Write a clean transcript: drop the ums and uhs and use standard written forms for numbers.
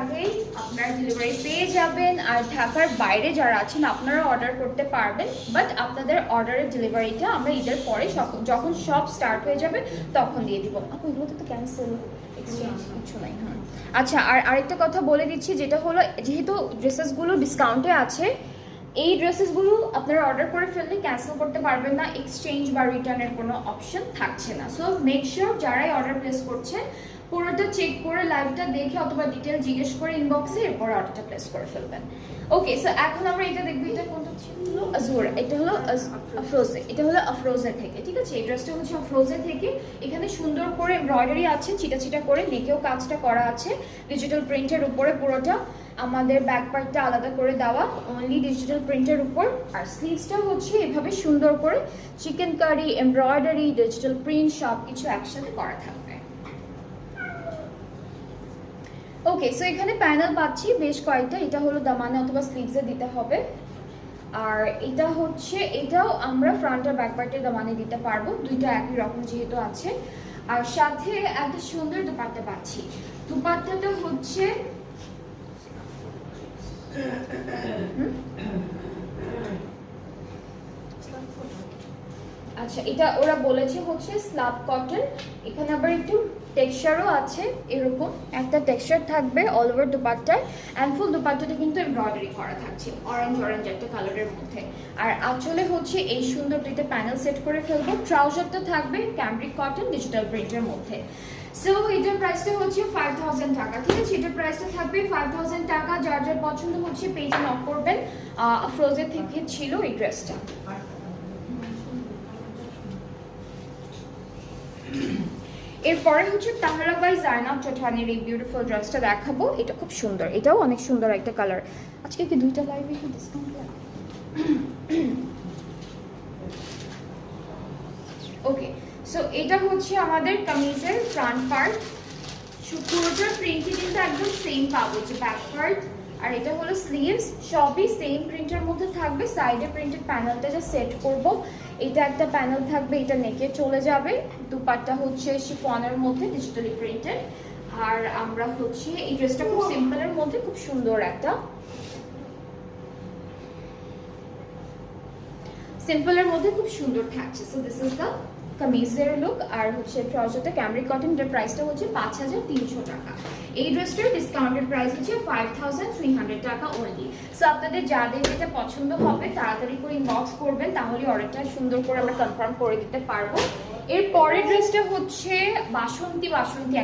আগেই আপনারা ডেলিভারি পেয়ে যাবেন। আর ঢাকার বাইরে যারা আছেন আপনারা অর্ডার করতে পারবেন, বাট আপনাদের অর্ডারের ডেলিভারিটা আমরা ঈদের পরে যখন শপ স্টার্ট হয়ে যাবে তখন দিয়ে দিব। আপু এগুলোতে তো ক্যান্সেল এক্সচেঞ্জ কিছু নাই। হ্যাঁ আচ্ছা, আর আরেকটা কথা বলে দিচ্ছি, যেটা হলো যেহেতু ড্রেসেসগুলো ডিসকাউন্টে আছে, এই ড্রেসেসগুলো আপনারা অর্ডার করে ফেললে ক্যান্সেল করতে পারবেন না, এক্সচেঞ্জ বা রিটার্নের কোনো অপশন থাকছে না। সো মেক শিওর যারাই অর্ডার প্লেস করছেন পুরোটা চেক করে লাইভটা দেখে অথবা ডিটেল জিজ্ঞেস করে ইনবক্সে এরপর অর্ডারটা প্লেস করে ফেলবেন। ওকে, সো এখন আমরা এটা দেখবো, এটা কোনটা ছিল? আজুর। এটা হলো আফরোজে, এটা হলো আফরোজে থেকে, ঠিক আছে? এই ড্রেসটা হচ্ছে আফরোজে থেকে। এখানে সুন্দর করে এমব্রয়ডারি আছে, চিটা চিটা করে নেকেও কাজটা করা আছে ডিজিটাল প্রিন্টের উপরে পুরোটা। আমাদের ব্যাক পার্টটা আলাদা করে দেওয়া অনলি ডিজিটাল প্রিন্টের উপর। আর স্লিভসটা হচ্ছে এভাবে সুন্দর করে chicken curry, embroidery, digital print সব কিছু একসাথে করা থাকবে। ওকে, সো এখানে প্যানেল পাচ্ছি বেশ কয়েকটা। এটা হলো দামানে অথবা স্লিভসে দিতে হবে। আর এটা হচ্ছে, এটাও আমরা ফ্রন্ট আর ব্যাক পার্টে দামানে দিতে পারবো, দুইটা একই রকম যেহেতু আছে। আর সাথে একটা সুন্দর দুপাট্টা পাচ্ছি। দুপাট্টাটা হচ্ছে আচ্ছা, এটা ওরা বলেছে হচ্ছে স্ল্যাব কটন। এখানে আবার একটু টেক্সচারও আছে, এরকম একটা টেক্সচার থাকবে অল ওভার দুপাট্টায়। অ্যান্ড ফুল দুপাট্টাটা কিন্তু এমব্রয়ডারি করা থাকছে অরেঞ্জ অরেঞ্জ একটা কালারের মধ্যে। আর আঁচলে হচ্ছে এই সুন্দর দুইটা প্যানেল সেট করে ফেলবো। ট্রাউজারটা থাকবে ক্যামব্রিক কটন ডিজিটাল প্রিন্টের মধ্যে। সো এটার প্রাইসটা হচ্ছে 5000 টাকা, ঠিক আছে? এটার প্রাইসটা থাকবে 5000 টাকা। যার যার পছন্দ হচ্ছে পেজে নক করবেন। আফরোজে থেকে ছিল এই ড্রেসটা। এরপরে হচ্ছে তাহরা বাই জাইনাব চৌধুরীর এই বিউটিফুল ড্রেসটা দেখাবো। এটা খুব সুন্দর, এটাও অনেক সুন্দর একটা কালার। আজকে কি দুইটা লাইভে কি ডিসকাউন্ট লাগে? ওকে, সো এটা হচ্ছে আমাদের কামিজের ফ্রন্ট পার্ট। পুরোটার প্রিন্টই কিন্তু একদম সেম পাবো, যে ব্যাক পার্ট আর এটা হলো স্লিভস, সবই সেম প্রিন্টের মধ্যে থাকবে। সাইডে প্রিন্টেড প্যানেলটা যে সেট করব, এটা একটা প্যানেল থাকবে, এটা নেকে চলে যাবে। দুপাট্টা হচ্ছে শিফনের মধ্যে ডিজিটালি প্রিন্টেড। আর আমরা হচ্ছে এই ড্রেসটা খুব সিম্পলের মধ্যে খুব সুন্দর একটা সিম্পলের মধ্যে খুব সুন্দর থাকছে। সো দিস ইজ দ্য কামিজের লুক। আর হচ্ছে ট্রাউজারটা ক্যামব্রিক কটন, এর প্রাইসটা হচ্ছে 5300 টাকা। এই ড্রেসটার ডিসকাউন্টেড প্রাইস হচ্ছে 5300 টাকা অনলি। সো আপনাদের যাদের যেটা পছন্দ হবে তাড়াতাড়ি করে ইনবক্স করবেন, তাহলে অর্ডারটা সুন্দর করে আমরা কনফার্ম করে দিতে পারবো। এর পরের ড্রেসটা হচ্ছে বাসন্তী একটা